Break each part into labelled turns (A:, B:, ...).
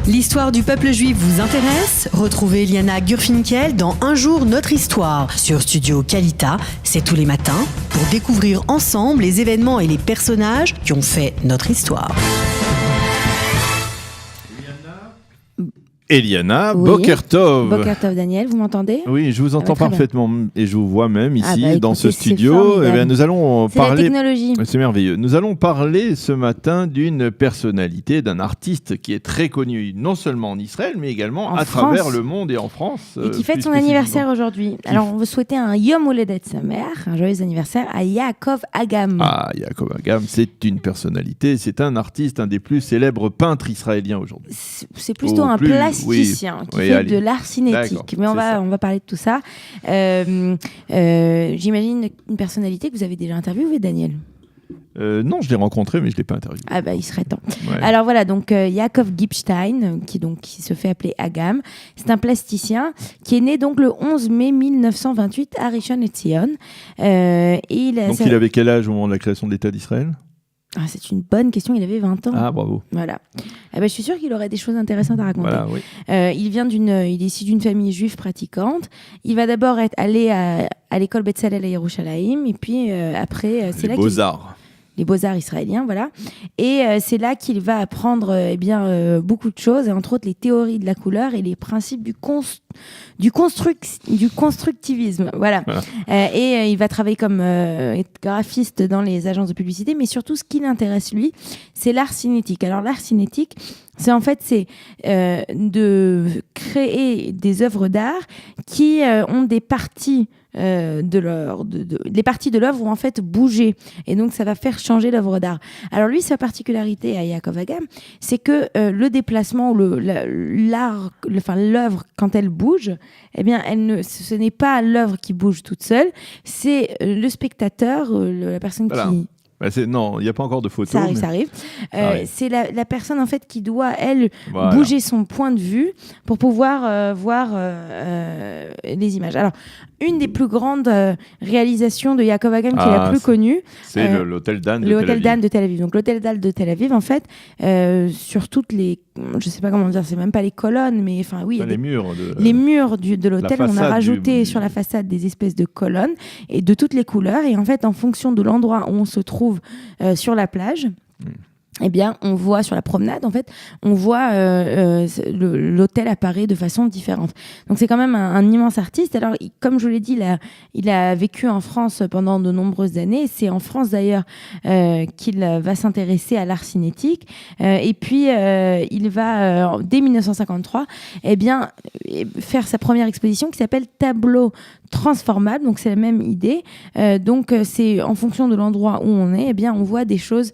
A: L'histoire du peuple juif vous intéresse? Retrouvez Liana Gurfinkel dans Un jour notre histoire sur Studio Kalita. C'est tous les matins pour découvrir ensemble les événements et les personnages qui ont fait notre histoire.
B: Eliana,
C: Oui.
B: Boker Tov.
C: Boker Tov, Daniel, vous m'entendez?
B: Oui, je vous entends
C: très
B: parfaitement et je vous vois même ici dans
C: écoutez,
B: ce
C: c'est
B: studio.
C: formidable.
B: Eh bien, nous allons
C: C'est la
B: parler.
C: technologie.
B: C'est merveilleux. Nous allons parler ce matin d'une personnalité, d'un artiste qui est très connu, non seulement en Israël, mais également
C: En
B: à
C: France.
B: travers le monde et en France.
C: Et qui fête
B: plus
C: son
B: spécifiquement.
C: anniversaire aujourd'hui. Alors, on veut souhaiter un Yom Holedet Samer, un joyeux anniversaire à Yaakov Agam.
B: Ah, Yaakov Agam, c'est une personnalité, c'est un artiste, un des plus célèbres peintres israéliens aujourd'hui.
C: C'est plutôt un plasticien qui fait de l'art cinétique. Mais on va parler de tout ça. J'imagine une personnalité que vous avez déjà interviewée, Daniel.
B: Non, je l'ai rencontré, mais je ne l'ai pas interviewé.
C: Ah bah, il serait temps.
B: Ouais.
C: Alors voilà, donc Yaakov Gipstein, qui se fait appeler Agam, c'est un plasticien qui est né donc le 11 mai 1928 à Rishon LeZion.
B: Donc il avait quel âge au moment de la création de l'État d'Israël ?
C: C'est une bonne question, il avait 20 ans.
B: Ah, bravo.
C: Voilà. Je suis sûre qu'il aurait des choses intéressantes à raconter.
B: Voilà, oui.
C: Il est issu d'une famille juive pratiquante. Il va d'abord aller à l'école Betzalel à Yerushalayim, et puis après, c'est là
B: Beaux-Arts.
C: Les beaux-arts israéliens, voilà. Et c'est là qu'il va apprendre beaucoup de choses, et entre autres les théories de la couleur et les principes du constructivisme. Voilà. Il va travailler comme graphiste dans les agences de publicité, mais surtout ce qui l'intéresse, lui, c'est l'art cinétique. Alors l'art cinétique, c'est de créer des œuvres d'art qui ont des parties les parties de l'œuvre vont en fait bouger, et donc ça va faire changer l'œuvre d'art. Alors lui, sa particularité à Yaakov Agam, c'est que le déplacement ou l'œuvre, quand elle bouge, eh bien ce n'est pas l'œuvre qui bouge toute seule, c'est le spectateur, la personne qui...
B: Non, il n'y a pas encore de photo.
C: Ça arrive. C'est la personne en fait qui doit, elle, bouger son point de vue pour pouvoir voir les images. Alors, une des plus grandes réalisations de Yaakov Agam, qui est la plus connue,
B: c'est l'hôtel Dan
C: de Tel Aviv. Donc l'hôtel Dan de Tel Aviv, en fait, sur toutes les, je sais pas comment dire, c'est même pas les colonnes, mais enfin oui,
B: les murs
C: de l'hôtel, on a rajouté sur la façade des espèces de colonnes et de toutes les couleurs, et en fait, en fonction de l'endroit où on se trouve sur la plage, eh bien, on voit sur la promenade, en fait, on voit l'hôtel apparaît de façon différente. Donc, c'est quand même un immense artiste. Alors, comme je vous l'ai dit, il a vécu en France pendant de nombreuses années. C'est en France, d'ailleurs, qu'il va s'intéresser à l'art cinétique. Et puis, il va, dès 1953, eh bien, faire sa première exposition qui s'appelle Tableau transformable. Donc, c'est la même idée. Donc, c'est en fonction de l'endroit où on est, eh bien, on voit des choses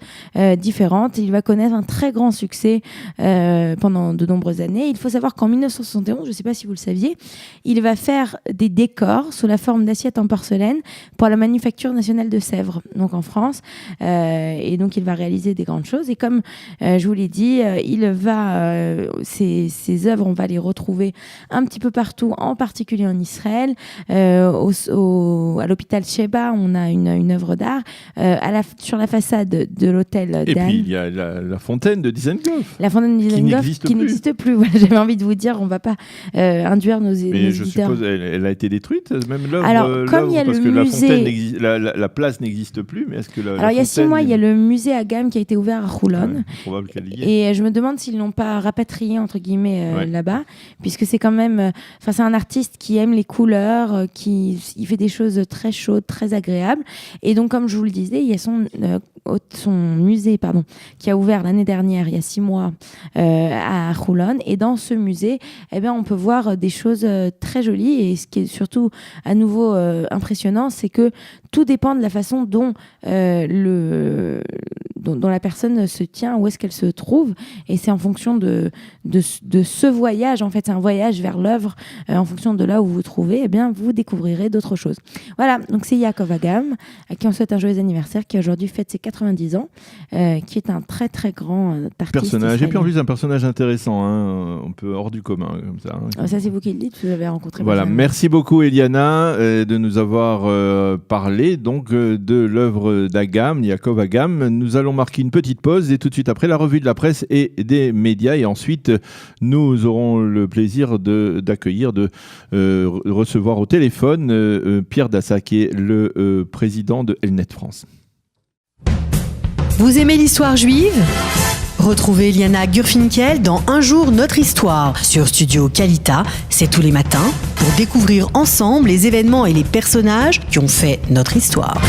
C: différentes. Il va connaître un très grand succès pendant de nombreuses années. Il faut savoir qu'en 1971, je ne sais pas si vous le saviez, il va faire des décors sous la forme d'assiettes en porcelaine pour la Manufacture nationale de Sèvres, donc en France. Et donc, il va réaliser des grandes choses. Et comme je vous l'ai dit, ses œuvres, on va les retrouver un petit peu partout, en particulier en Israël. À l'hôpital Sheba, on a une œuvre d'art sur la façade de l'hôtel Dan.
B: Et puis, il y a la fontaine de Dizengoff.
C: La fontaine de Dizengoff qui n'existe plus. Voilà, j'avais envie de vous dire, on ne va pas induire nos éditeurs.
B: Mais je suppose elle a été détruite, même l'œuvre.
C: Alors, comme il y a
B: parce
C: le
B: que
C: musée...
B: la place n'existe plus, mais est-ce que
C: Alors, il y a 6 mois, il y a le musée Agam qui a été ouvert à Roulon.
B: Probable qu'elle y
C: est. Et je me demande s'ils ne l'ont pas rapatrié, entre guillemets, là-bas, puisque c'est quand même... c'est un artiste qui aime les couleurs, il fait des choses très chaudes, très agréables. Et donc, comme je vous le disais, il y a son musée qui a ouvert l'année dernière, il y a 6 mois, à Roulon. Et dans ce musée, eh bien, on peut voir des choses très jolies. Et ce qui est surtout à nouveau impressionnant, c'est que tout dépend de la façon dont la personne se tient, où est-ce qu'elle se trouve. Et c'est en fonction de ce voyage. En fait, c'est un voyage vers l'œuvre. En fonction de là où vous vous trouvez, eh bien, vous découvrirez d'autres choses. Voilà, donc c'est Yaakov Agam, à qui on souhaite un joyeux anniversaire, qui aujourd'hui fête ses 90 ans, qui est un très très grand artiste
B: personnage.
C: israélien.
B: Et puis en plus un personnage intéressant, un peu hors du commun comme ça.
C: Ça c'est vous qui le dites, vous l'avez rencontré.
B: Voilà, merci beaucoup Eliana de nous avoir parlé parler donc de l'œuvre d'Agam, Yaakov Agam. Nous allons marquer une petite pause et tout de suite après la revue de la presse et des médias. Et ensuite, nous aurons le plaisir de recevoir au téléphone Pierre Dassat, qui est le président de Elnet France.
A: Vous aimez l'histoire juive ? Retrouvez Liana Gurfinkel dans Un jour notre histoire sur Studio Kalita, c'est tous les matins, pour découvrir ensemble les événements et les personnages qui ont fait notre histoire.